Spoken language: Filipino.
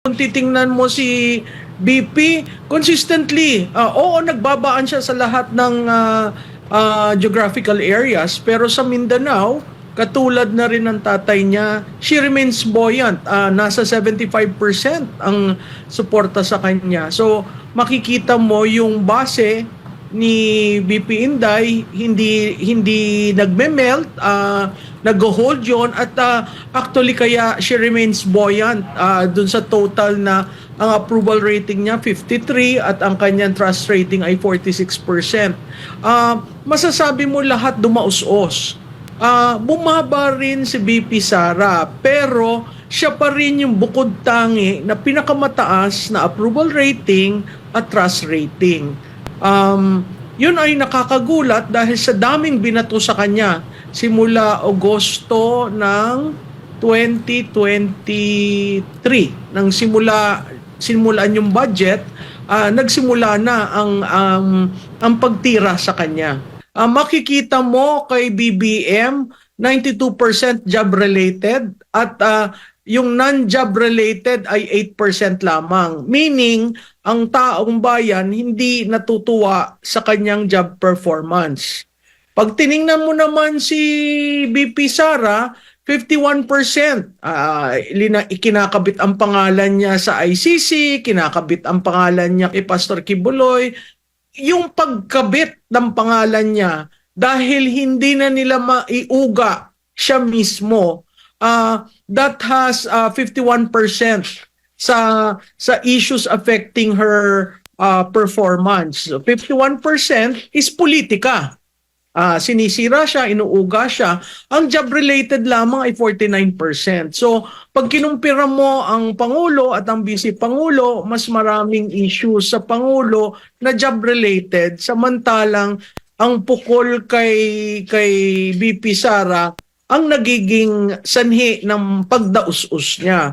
Kung titingnan mo si BP, consistently, oo, nagbabaan siya sa lahat ng geographical areas, pero sa Mindanao, katulad na rin ng tatay niya, she remains buoyant. Nasa 75% ang suporta sa kanya. So, makikita mo yung base ni BP Inday hindi nagme-melt, nag-hold yon at actually kaya she remains buoyant dun sa total na ang approval rating niya 53 at ang kanyang trust rating ay 46%. Masasabi mo lahat dumaus-os. Bumaba rin si BP Sara pero siya pa rin yung bukod tangi na pinakamataas na approval rating at trust rating. Yun ay nakakagulat dahil sa daming binato sa kanya simula Agosto ng 2023 nang simulan yung budget, nagsimula na ang pagtira sa kanya. Makikita mo kay BBM 92% job related at yung non-job related ay 8% lamang. Meaning, ang taong bayan hindi natutuwa sa kanyang job performance. Pag tiningnan mo naman si BP Sara, 51%. Ikinakabit ang pangalan niya sa ICC, kinakabit ang pangalan niya kay Pastor Kibuloy. Yung pagkabit ng pangalan niya, dahil hindi na nila maiuga siya mismo, that has 51% sa issues affecting her performance. 51% is politika. Sinisira siya, inuuga siya. Ang job-related lamang ay 49%. So, pag kinumpira mo ang Pangulo at ang Vice Pangulo, mas maraming issues sa Pangulo na job-related, samantalang ang pukol kay BP Sara ang nagiging sanhi ng pagdaus-us niya.